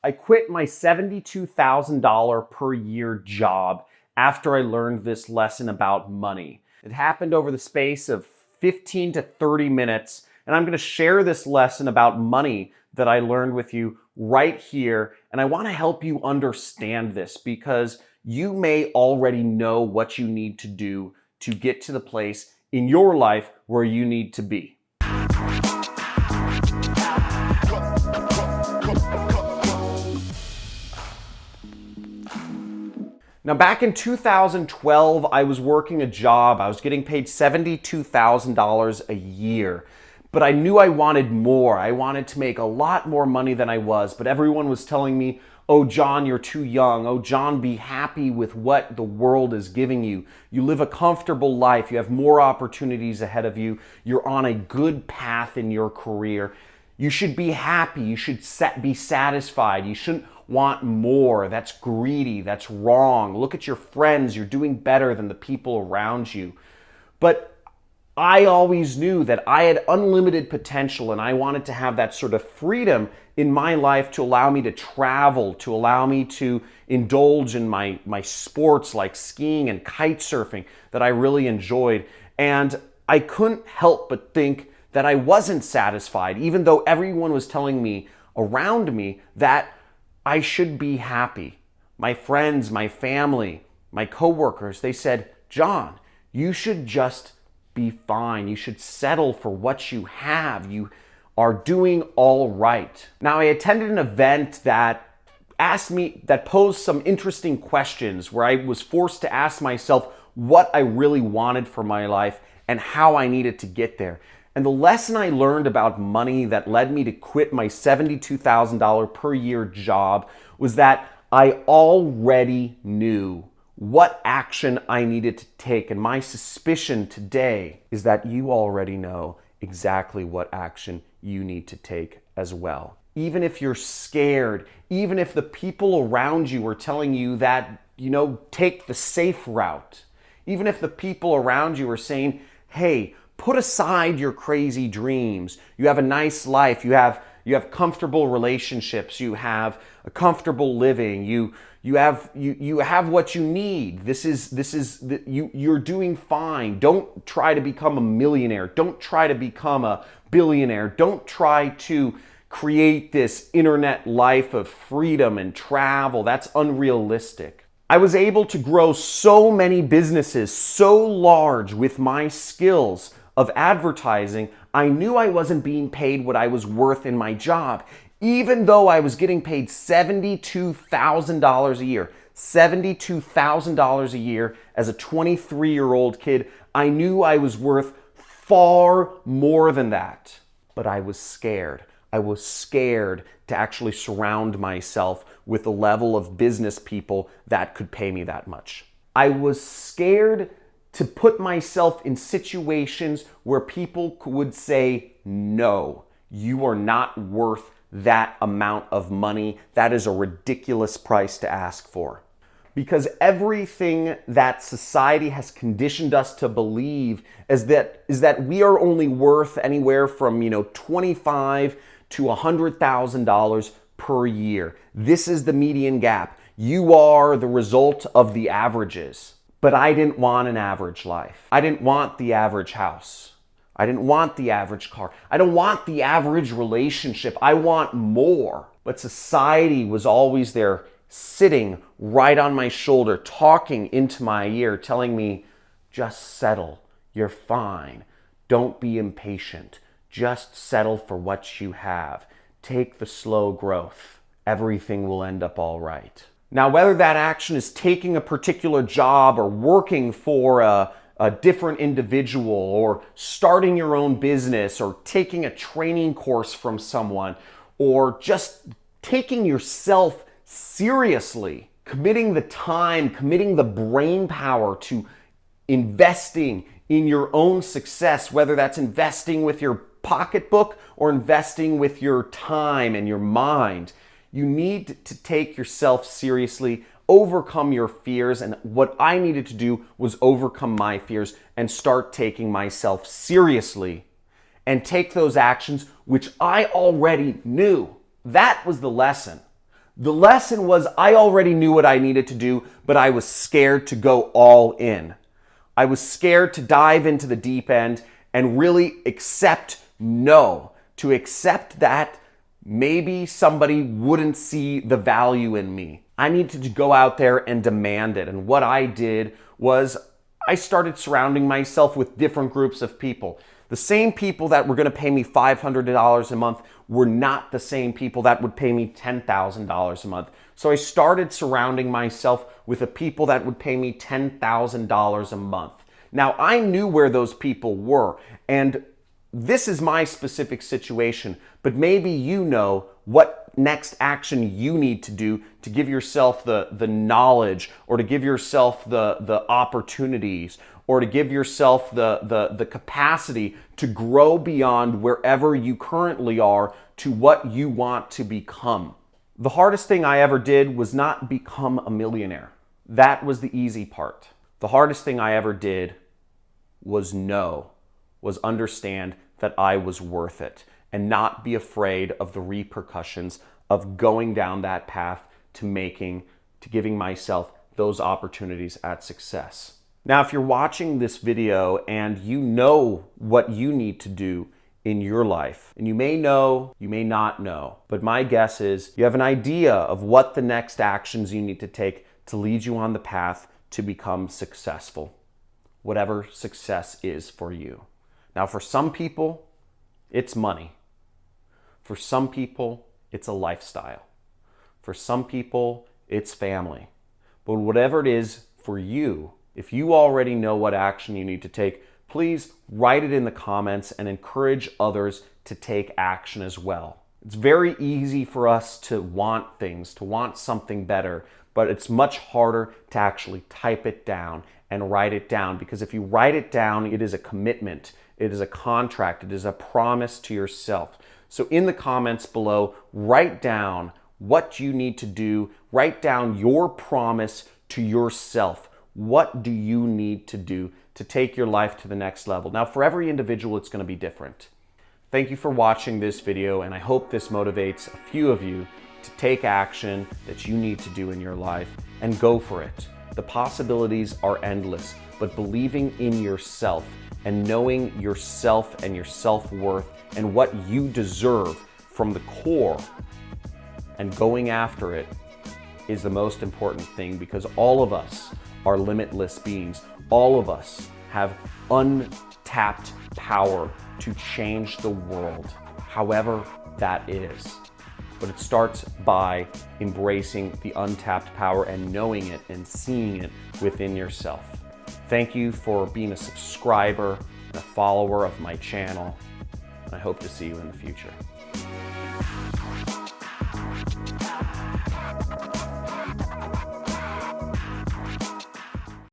I quit my $72,000 per year job after I learned this lesson about money. It happened over the space of 15 to 30 minutes, and I'm going to share this lesson about money that I learned with you right here. And I want to help you understand this because you may already know what you need to do to get to the place in your life where you need to be. Now, back in 2012, I was working a job. I was getting paid $72,000 a year, but I knew I wanted more. I wanted to make a lot more money than I was, but everyone was telling me, "Oh, John, you're too young. Oh, John, be happy with what the world is giving you. You live a comfortable life. You have more opportunities ahead of you. You're on a good path in your career. You should be happy. You should be satisfied. You shouldn't want more. That's greedy. That's wrong. Look at your friends. You're doing better than the people around you." But I always knew that I had unlimited potential and I wanted to have that sort of freedom in my life to allow me to travel, to allow me to indulge in my sports like skiing and kite surfing that I really enjoyed. And I couldn't help but think that I wasn't satisfied, even though everyone was telling me around me that I should be happy. My friends, my family, my coworkers, they said, "John, you should just be fine. You should settle for what you have. You are doing all right." Now, I attended an event that posed some interesting questions where I was forced to ask myself what I really wanted for my life and how I needed to get there. And the lesson I learned about money that led me to quit my $72,000 per year job was that I already knew what action I needed to take. And my suspicion today is that you already know exactly what action you need to take as well. Even if you're scared, even if the people around you are telling you that, take the safe route, even if the people around you are saying, "Hey, put aside your crazy dreams. You have a nice life. You have comfortable relationships. You have a comfortable living. You have what you need. You're doing fine. Don't try to become a millionaire. Don't try to become a billionaire. Don't try to create this internet life of freedom and travel. That's unrealistic." I was able to grow so many businesses so large with my skills of advertising. I knew I wasn't being paid what I was worth in my job, even though I was getting paid $72,000 a year. $72,000 a year as a 23-year-old kid. I knew I was worth far more than that, but I was scared. I was scared to actually surround myself with a level of business people that could pay me that much. I was scared to put myself in situations where people would say, "No, you are not worth that amount of money. That is a ridiculous price to ask for." Because everything that society has conditioned us to believe is that we are only worth anywhere from, $25,000 to $100,000 per year. This is the median gap. You are the result of the averages. But I didn't want an average life. I didn't want the average house. I didn't want the average car. I don't want the average relationship. I want more. But society was always there, sitting right on my shoulder, talking into my ear, telling me, "Just settle. You're fine. Don't be impatient. Just settle for what you have. Take the slow growth. Everything will end up all right." Now, whether that action is taking a particular job or working for a different individual or starting your own business or taking a training course from someone or just taking yourself seriously, committing the time, committing the brain power to investing in your own success, whether that's investing with your pocketbook or investing with your time and your mind. You need to take yourself seriously, overcome your fears, and what I needed to do was overcome my fears and start taking myself seriously and take those actions which I already knew. That was the lesson. The lesson was I already knew what I needed to do, but I was scared to go all in. I was scared to dive into the deep end and really accept no, to accept that maybe somebody wouldn't see the value in me. I needed to go out there and demand it. And what I did was I started surrounding myself with different groups of people. The same people that were going to pay me $500 a month were not the same people that would pay me $10,000 a month. So I started surrounding myself with the people that would pay me $10,000 a month. Now, I knew where those people were, and this is my specific situation, but maybe you know what next action you need to do to give yourself the knowledge, or to give yourself the opportunities, or to give yourself the capacity to grow beyond wherever you currently are to what you want to become. The hardest thing I ever did was not become a millionaire. That was the easy part. The hardest thing I ever did was understand that I was worth it and not be afraid of the repercussions of going down that path to giving myself those opportunities at success. Now, if you're watching this video and you know what you need to do in your life, and you may know, you may not know, but my guess is you have an idea of what the next actions you need to take to lead you on the path to become successful, whatever success is for you. Now, for some people, it's money. For some people, it's a lifestyle. For some people, it's family. But whatever it is for you, if you already know what action you need to take, please write it in the comments and encourage others to take action as well. It's very easy for us to want things, to want something better, but it's much harder to actually type it down and write it down, because if you write it down, it is a commitment, it is a contract, it is a promise to yourself. So in the comments below, write down what you need to do, write down your promise to yourself. What do you need to do to take your life to the next level? Now, for every individual, it's going to be different. Thank you for watching this video, and I hope this motivates a few of you to take action that you need to do in your life and go for it. The possibilities are endless, but believing in yourself and knowing yourself and your self-worth and what you deserve from the core and going after it is the most important thing, because all of us are limitless beings. All of us have untapped power to change the world, however that is. But it starts by embracing the untapped power and knowing it and seeing it within yourself. Thank you for being a subscriber and a follower of my channel. I hope to see you in the future.